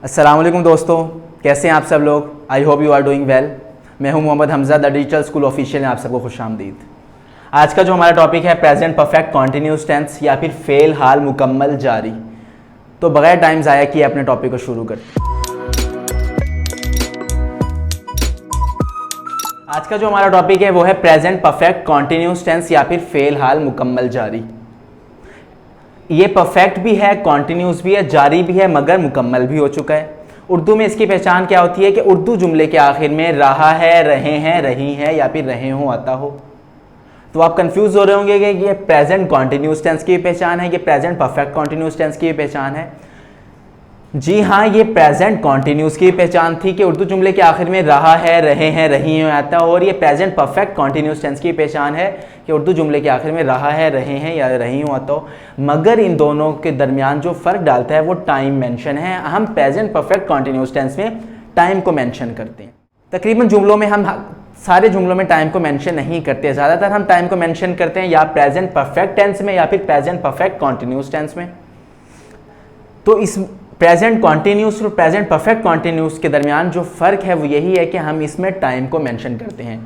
अस्सलाम वालेकुम दोस्तों, कैसे हैं आप सब लोग। I hope you are doing well. मैं हूं Mohammad Hamza, the digital school official में आप सबको खुशामदीद। आज का जो हमारा टॉपिक है प्रेजेंट परफेक्ट कॉन्टिन्यूस टेंस या फिर फेल हाल मुकम्मल जारी। तो बगैर टाइम ज़ाया किए अपने टॉपिक को शुरू करते हैं। आज का जो हमारा टॉपिक है वो है प्रेजेंट परफेक्ट कॉन्टिन्यूस टेंस या फिर फेल हाल मुकम्मल जारी। ये परफेक्ट भी है, कॉन्टिन्यूस भी है, जारी भी है, मगर मुकम्मल भी हो चुका है। उर्दू में इसकी पहचान क्या होती है कि उर्दू जुमले के आखिर में रहा है, रहे हैं, रही हैं या फिर रहे हो आता हो। तो आप कंफ्यूज हो रहे होंगे कि ये प्रेजेंट कॉन्टिन्यूस टेंस की पहचान है, ये प्रेजेंट परफेक्ट कॉन्टिन्यूस टेंस की पहचान है। जी हाँ, ये प्रेजेंट कॉन्टिन्यूस की पहचान थी कि उर्दू जुमले के आखिर में रहा है, रहे हैं, रही हैं आता हो। और ये प्रेजेंट परफेक्ट कॉन्टिन्यूस टेंस की पहचान है कि उर्दू जुमले के आखिर में रहा है, रहे हैं या रही हो आता हो। मगर इन दोनों के दरमियान जो फ़र्क डालता है वो टाइम मेंशन है। हम प्रेजेंट परफेक्ट कॉन्टिन्यूस टेंस में टाइम को मेंशन करते हैं। तकरीबन जुमलों में हम सारे जुमलों में टाइम को मेंशन नहीं करते, ज़्यादातर हम टाइम को मेंशन करते हैं या प्रेजेंट परफेक्ट टेंस में या फिर प्रेजेंट परफेक्ट कॉन्टिन्यूस टेंस में। तो इस प्रेजेंट कॉन्टिन्यूस और प्रेजेंट परफेक्ट कॉन्टिन्यूस के दरमियान जो फ़र्क है वो यही है कि हम इसमें टाइम को मेंशन करते हैं।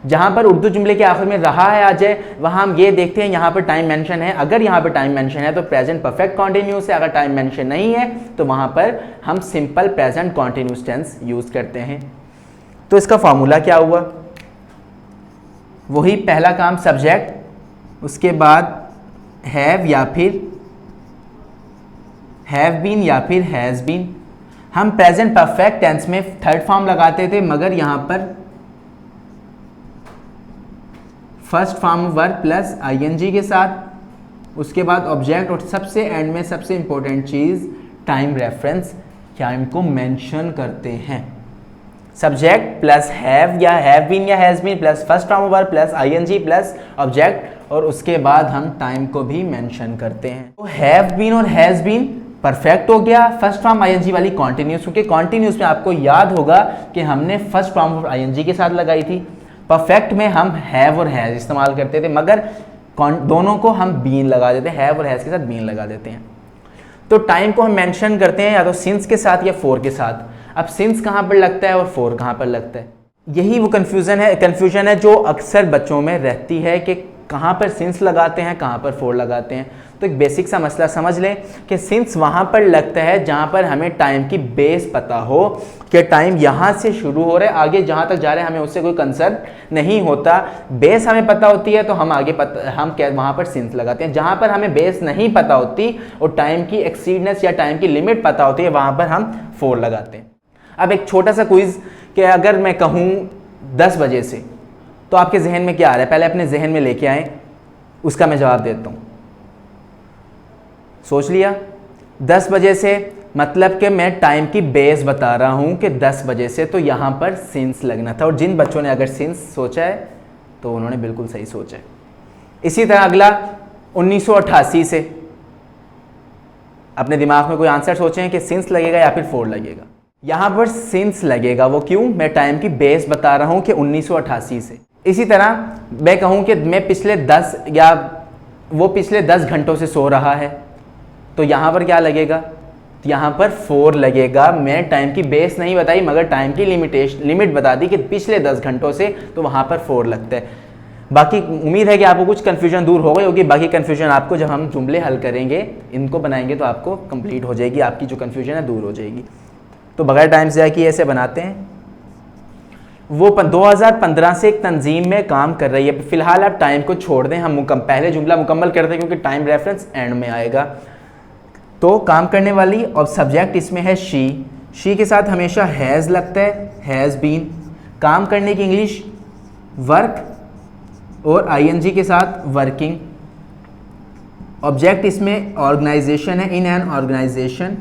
जहाँ पर उर्दू जुमले के आखिर में रहा है आ जाए, वहाँ हम ये देखते हैं यहाँ पर टाइम मेंशन है। अगर यहाँ पर टाइम मेंशन है तो प्रेजेंट परफेक्ट कॉन्टिन्यूस है, अगर टाइम मेंशन नहीं है तो वहाँ पर हम simple present continuous tense use करते हैं। तो इसका फार्मूला क्या हुआ, वही पहला काम सब्जेक्ट, उसके बाद हैव या फिर हैव बीन या फिर हैज़ बीन। हम प्रेजेंट परफेक्ट टेंस में थर्ड फॉर्म लगाते थे, मगर यहाँ पर first form verb plus ING के साथ, उसके बाद ऑब्जेक्ट और सबसे एंड में सबसे इंपॉर्टेंट चीज़ टाइम रेफरेंस, टाइम को मेंशन करते हैं। सब्जेक्ट प्लस हैव या हैव बीन या has been plus first form verb plus ING plus object और उसके बाद हम टाइम को भी मेंशन करते हैं। तो हैव बीन और हैज़ बीन परफेक्ट हो गया, फर्स्ट फॉर्म आईएनजी वाली कॉन्टिन्यूस, क्योंकि कॉन्टिन्यूस में आपको याद होगा कि हमने फर्स्ट फॉर्म और आईएनजी के साथ लगाई थी। परफेक्ट में हम हैव और हैज़ इस्तेमाल करते थे, मगर दोनों को हम बीन लगा देते हैं, हैव और हैज़ के साथ बीन लगा देते हैं। तो टाइम को हम मेंशन करते हैं या तो सिंस के साथ या फॉर के साथ। अब सिंस कहाँ पर लगता है और फॉर कहाँ पर लगता है, यही वो कन्फ्यूजन है जो अक्सर बच्चों में रहती है कि कहाँ पर सिंस लगाते हैं, कहाँ पर फॉर लगाते हैं। तो एक बेसिक सा मसला समझ लें कि सिंस वहाँ पर लगता है जहाँ पर हमें टाइम की बेस पता हो कि टाइम यहाँ से शुरू हो रहा है, आगे जहाँ तक जा रहे हैं हमें उससे कोई कंसर्न नहीं होता। बेस हमें पता होती है तो हम वहाँ पर सिंस लगाते हैं। जहाँ पर हमें बेस नहीं पता होती और टाइम की एक्सीडनेस या टाइम की लिमिट पता होती है, वहाँ पर हम फॉर लगाते हैं। अब एक छोटा सा क्विज़ कि अगर मैं कहूँ 10 बजे से, तो आपके जहन में क्या आ रहा है, पहले अपने जहन में लेके आएँ, उसका मैं जवाब देता हूँ। सोच लिया 10 बजे से, मतलब कि मैं टाइम की बेस बता रहा हूँ कि 10 बजे से, तो यहाँ पर सिंस लगना था। और जिन बच्चों ने अगर सिंस सोचा है तो उन्होंने बिल्कुल सही सोचा है। इसी तरह अगला 1988 से, अपने दिमाग में कोई आंसर सोचें कि सिंस लगेगा या फिर फॉर लगेगा। यहाँ पर सिंस लगेगा, वो क्यों, मैं टाइम की बेस बता रहा हूँ कि 1988 से। इसी तरह मैं कहूँ कि मैं पिछले 10 या वो पिछले 10 घंटों से सो रहा है, तो यहाँ पर क्या लगेगा, यहाँ पर फॉर लगेगा। मैं टाइम की बेस नहीं बताई मगर टाइम की लिमिट बता दी कि पिछले 10 घंटों से, तो वहाँ पर फॉर लगता है। बाकी उम्मीद है कि आपको कुछ कन्फ्यूजन दूर हो गई होगी। बाकी कन्फ्यूजन आपको जब हम जुमले हल करेंगे, इनको बनाएंगे, तो आपको कंप्लीट हो जाएगी, आपकी जो कन्फ्यूजन है दूर हो जाएगी। तो बगैर टाइम ज़ाया किए ऐसे बनाते हैं। वो 2015 से एक तंजीम में काम कर रही है। फिलहाल आप टाइम को छोड़ दें, हम पहले जुमला मुकम्मल करते हैं क्योंकि टाइम रेफरेंस एंड में आएगा। तो काम करने वाली और सब्जेक्ट इसमें है शी के साथ हमेशा हैज़ लगता है, हैज़ बीन। काम करने की इंग्लिश वर्क और आईएनजी के साथ वर्किंग। ऑब्जेक्ट इसमें ऑर्गेनाइजेशन है, इन एन ऑर्गेनाइजेशन।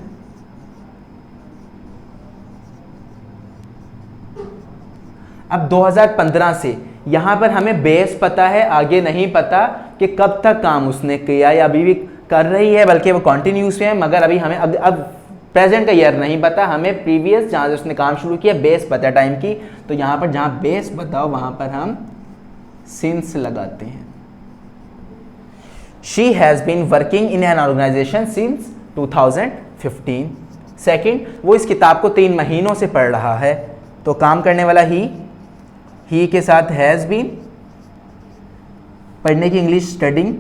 अब 2015 से यहाँ पर हमें बेस पता है, आगे नहीं पता कि कब तक काम उसने किया या अभी भी कर रही है, बल्कि वो कॉन्टिन्यूस है। मगर अभी हमें अब प्रेजेंट का ईयर नहीं पता, हमें प्रीवियस जहाँ से उसने काम शुरू किया बेस पता है टाइम की। तो यहाँ पर जहाँ बेस बताओ वहाँ पर हम सिंस लगाते हैं। She has been working in an organisation since 2015। Second, वो इस किताब को 3 महीनों से पढ़ रहा है, तो काम करने वाला ही के साथ हैज़ बीन, पढ़ने की इंग्लिश स्टडिंग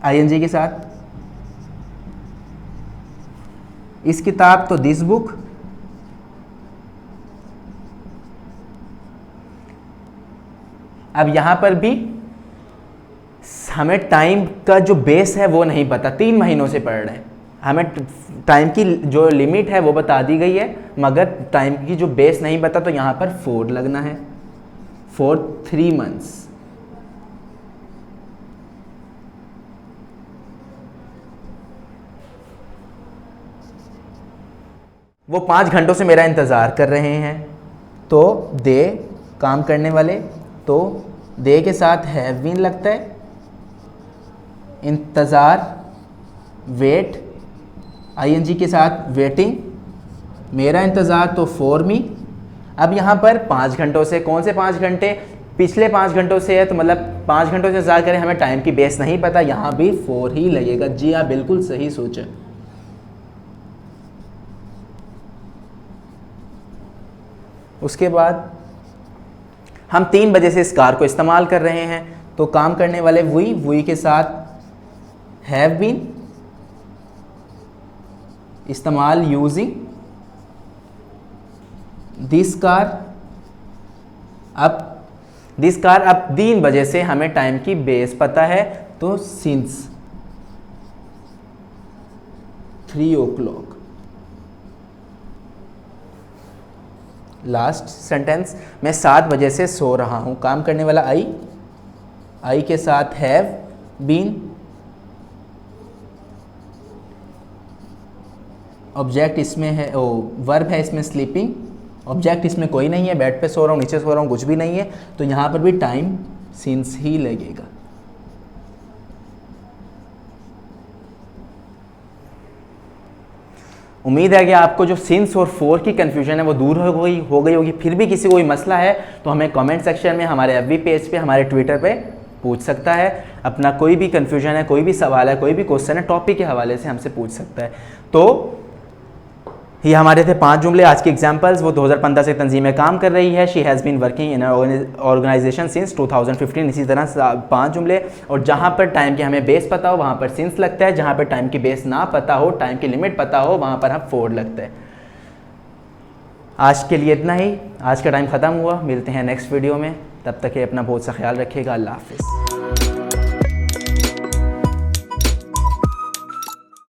आईएनजी के साथ, इस किताब तो दिस बुक, अब यहां पर भी हमें टाइम का जो बेस है वो नहीं पता, 3 महीनों से पढ़ रहे हैं, हमें टाइम की जो लिमिट है वो बता दी गई है, मगर टाइम की जो बेस नहीं पता, तो यहाँ पर 4 लगना है, फॉर 3 months। वो 5 घंटों से मेरा इंतज़ार कर रहे हैं, तो दे काम करने वाले, तो दे के साथ हैव बीन लगता है, इंतज़ार वेट आईएनजी के साथ वेटिंग, मेरा इंतज़ार तो फॉर मी। अब यहाँ पर 5 घंटों से, कौन से 5 घंटे, पिछले 5 घंटों से है, तो मतलब 5 घंटों से इंतज़ार करें, हमें टाइम की बेस नहीं पता, यहाँ भी 4 ही लगेगा। जी हाँ, बिल्कुल सही सोचा। उसके बाद हम 3 बजे से इस कार को इस्तेमाल कर रहे हैं, तो काम करने वाले वही के साथ हैव बीन, इस्तेमाल यूजिंग दिस कार। अब दिस कार, अब 3 बजे से हमें टाइम की बेस पता है, तो सिंस 3 o'clock। लास्ट सेंटेंस, मैं 7 बजे से सो रहा हूं, काम करने वाला आई के साथ हैव बीन, ऑब्जेक्ट इसमें है, वर्ब है इसमें स्लीपिंग, ऑब्जेक्ट इसमें कोई नहीं है, बेड पे सो रहा हूँ, नीचे सो रहा हूँ, कुछ भी नहीं है, तो यहाँ पर भी टाइम सिंस ही लगेगा। उम्मीद है कि आपको जो सिंस और फॉर की कन्फ्यूजन है वो दूर हो गई होगी। फिर भी किसी कोई मसला है तो हमें कमेंट सेक्शन में, हमारे एफबी पेज पे, हमारे ट्विटर पे पूछ सकता है। अपना कोई भी कन्फ्यूजन है, कोई भी सवाल है, कोई भी क्वेश्चन है, टॉपिक के हवाले से हमसे पूछ सकता है। तो ये हमारे थे 5 जुमले आज के एग्जाम्पल्स। वो 2015 से तंजीम में काम कर रही है। She has been working in organisation since 2015। इसी तरह 5 जुमले, और जहाँ पर टाइम की हमें बेस पता हो वहाँ पर सिंस लगता है, जहाँ पर टाइम की बेस ना पता हो, टाइम की लिमिट पता हो, वहाँ पर हम फॉर लगता है। आज के लिए इतना ही, आज का टाइम ख़त्म हुआ। मिलते हैं नेक्स्ट वीडियो में, तब तक अपना बहुत सा ख्याल रखिएगा। अल्लाह हाफिज़।